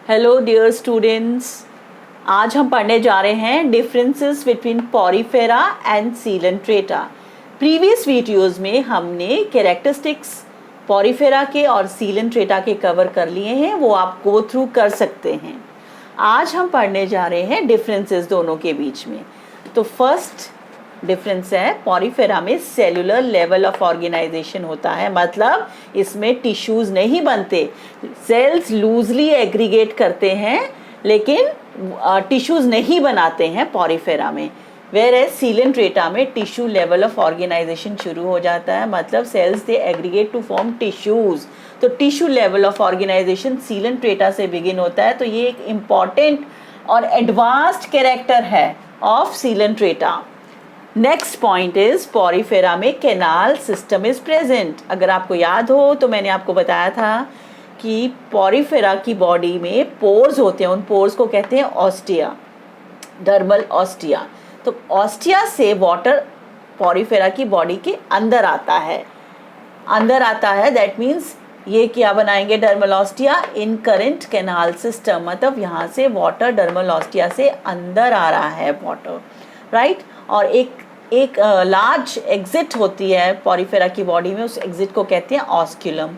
Hello dear students, आज हम पढ़ने जा रहे हैं differences between Porifera and Coelenterata. Previous videos में हमने कैरेक्टरिस्टिक्स पॉरीफेरा के और सीलेंट्रेटा के कवर कर लिए हैं, वो आप गो थ्रू कर सकते हैं। आज हम पढ़ने जा रहे हैं डिफरेंसेस दोनों के बीच में। तो फर्स्ट डिफरेंस है, पॉरीफेरा में सेलुलर लेवल ऑफ ऑर्गेनाइजेशन होता है, मतलब इसमें टिश्यूज नहीं बनते, सेल्स लूजली एग्रीगेट करते हैं लेकिन टिश्यूज नहीं बनाते हैं पॉरीफेरा में। वेयर सीलेंट्रेटा में टिश्यू लेवल ऑफ ऑर्गेनाइजेशन शुरू हो जाता है, मतलब cells they aggregate to form tissues. तो tissue level of organisation Coelenterata से बिगिन होता है। तो ये एक इम्पॉर्टेंट और एडवांस्ड कैरेक्टर है of Coelenterata. Next point is Porifera में कैनाल सिस्टम इज प्रेजेंट। अगर आपको याद हो तो मैंने आपको बताया था कि पॉरीफेरा की बॉडी में पोर्स होते हैं, उन पोर्स को कहते हैं ऑस्टिया, डर्मल ऑस्टिया। तो ऑस्टिया से वाटर पॉरीफेरा की बॉडी के अंदर आता है, दैट मीन्स ये क्या बनाएंगे डर्मल ऑस्टिया, इन करंट कैनाल सिस्टम, मतलब यहाँ से वाटर डर्मल ऑस्टिया से अंदर आ रहा है वाटर, राइट। और एक लार्ज एग्जिट होती है पॉरीफेरा की बॉडी में, उस एग्जिट को कहते हैं ऑस्क्यूलम।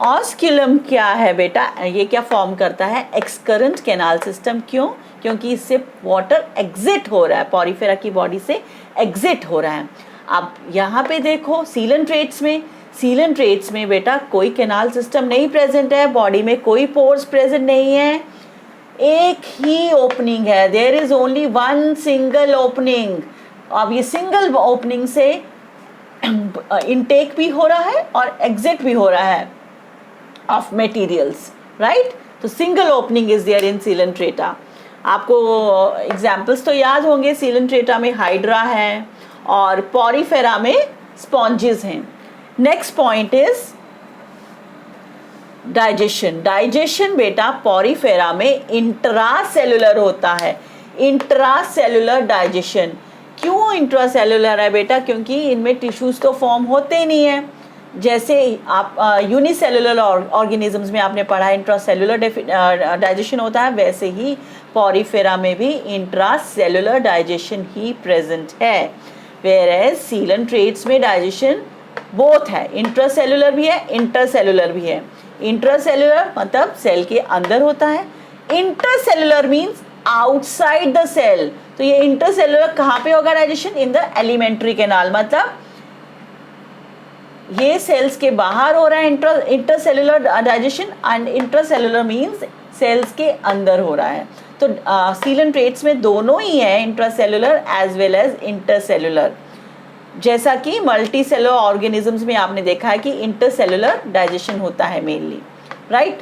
ऑस्क्यूलम क्या है बेटा, ये क्या फॉर्म करता है, एक्सकरेंट कैनाल सिस्टम। क्यों? क्योंकि इससे वाटर एग्जिट हो रहा है, पॉरीफेरा की बॉडी से एग्जिट हो रहा है। अब यहाँ पे देखो सीलेंट्रेट्स में बेटा कोई कैनाल सिस्टम नहीं प्रेजेंट है, बॉडी में कोई पोर्स प्रेजेंट नहीं है, एक ही ओपनिंग है, there is only one single opening. अब ये सिंगल ओपनिंग से इनटेक भी हो रहा है और एग्जिट भी हो रहा है ऑफ मटेरियल्स, राइट। तो single opening is there in Coelenterata. आपको एग्जांपल्स तो याद होंगे, सीलेंट्रेटा में हाइड्रा है और पॉरीफेरा में स्पॉन्जेस हैं। नेक्स्ट पॉइंट इज डाइजेशन बेटा पॉरीफेरा में इंट्रासेलुलर होता है, इंट्रासेलुलर डाइजेशन। क्यों इंट्रासेलुलर है बेटा? क्योंकि इनमें टिश्यूज तो फॉर्म होते ही नहीं है। जैसे आप यूनिसेलुलर ऑर्गेनिजम्स में आपने पढ़ा इंट्रासेलुलर डाइजेशन होता है, वैसे ही पॉरीफेरा में भी इंट्रासेलुलर डाइजेशन ही प्रेजेंट है। वेयरएज सीलेंट्रेट्स में डाइजेशन बोथ है, इंट्रासेलुलर भी है इंटरसेलुलर भी है। इंट्रासेलुलर मतलब सेल के अंदर होता है, intercellular means outside the cell. तो ये इंटरसेलुलर कहाँ पे होगा digestion? In the alimentary canal, मतलब ये सेल्स के बाहर हो रहा है intercellular digestion, and intercellular means cells के अंदर हो रहा है। तो सीलेंट्रेट्स में दोनों ही है, intracellular as well as intercellular. जैसा कि मल्टी सेलुलर ऑर्गेनिजम्स में आपने देखा है कि इंटरसेलुलर डाइजेशन होता है मेनली, राइट।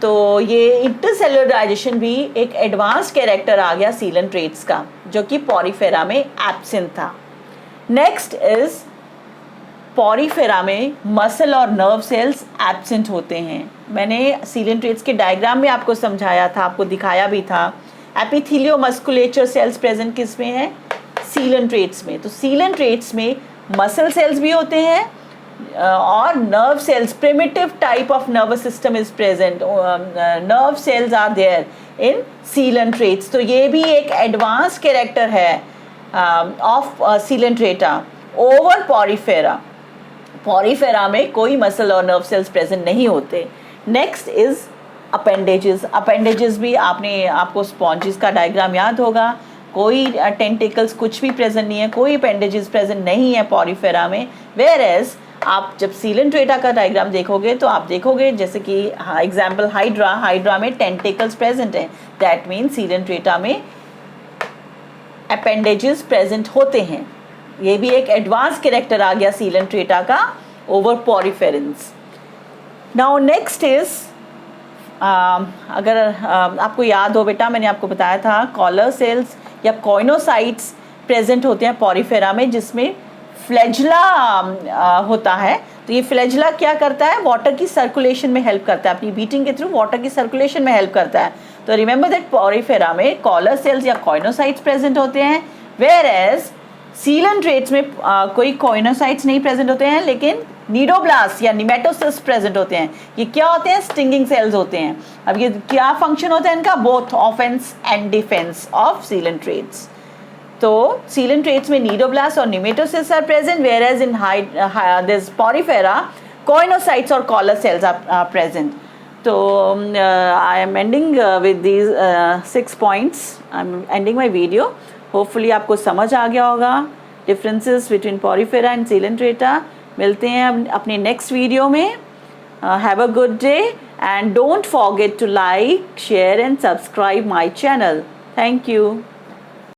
तो ये इंटरसेलुलर डाइजेशन भी एक एडवांस कैरेक्टर आ गया सीलेंट्रेट्स का, जो कि पॉरीफेरा में एब्सेंट था। नेक्स्ट इज पॉरीफेरा में मसल और नर्व सेल्स एब्सेंट होते हैं। मैंने सीलेंट्रेट्स के डायग्राम में आपको समझाया था, आपको दिखाया भी था। एपिथेलियो मस्कुलेचर सेल्स प्रेजेंट किस में है? सीलेंट्रेट्स में। तो सीलेंट्रेट्स में मसल सेल्स भी होते हैं और nerve cells, primitive type of nervous system is present, nerve cells are there in coelenterates. तो ये भी एक एडवांस कैरेक्टर है of Coelenterata over Porifera. Porifera में कोई मसल और नर्व सेल्स प्रेजेंट नहीं होते। नेक्स्ट इज अपेंडेजेस भी आपको स्पॉन्जेस का डायग्राम याद होगा, कोई टेंटिकल्स कुछ भी प्रेजेंट नहीं है, कोई अपेंडेजेस प्रेजेंट नहीं है पॉरीफेरा में। वेयरएज आप जब सीलेंट्रेटा का डायग्राम देखोगे तो आप देखोगे जैसे कि एग्जाम्पल हाइड्रा में टेंटिकल्स प्रेजेंट है, दैट मीन सीलेंट्रेटा में अपेंडेजेस प्रेजेंट होते हैं। ये भी एक एडवांस कैरेक्टर आ गया सीलेंट्रेटा का over poriferans. Now next is अगर आपको याद हो बेटा, मैंने आपको बताया था कॉलर सेल्स या कॉइनोसाइट्स प्रेजेंट होते हैं पॉरीफेरा में, जिसमें फ्लैजिला होता है। तो ये फ्लैजिला क्या करता है? वाटर की सर्कुलेशन में हेल्प करता है, अपनी बीटिंग के थ्रू वाटर की सर्कुलेशन में हेल्प करता है। तो रिमेंबर दैट पॉरीफेरा में कॉलर सेल्स या कॉइनोसाइट्स प्रेजेंट होते हैं, वेयर एज सीलेंट्रेट्स में कोई कॉइनोसाइट्स नहीं प्रेजेंट होते हैं, लेकिन नीडोब्लास्ट या निमेटोसिस्ट प्रेजेंट होते हैं। ये क्या होते हैं? स्टिंगिंग सेल्स होते हैं। अब ये क्या फंक्शन होता है इनका? Both offence and defence of coelenterates. तो सीलेंट्रेट्स में नीडोब्लास्ट और nematocyst are present, whereas in this Porifera choanocytes और collar cells are present. So I am ending with these 6 points. I'm ending my video. Hopefully आपको समझ आ गया होगा differences between porifera and coelenterata. मिलते हैं अपने next video में. Have a good day and don't forget to like, share and subscribe my channel. Thank you.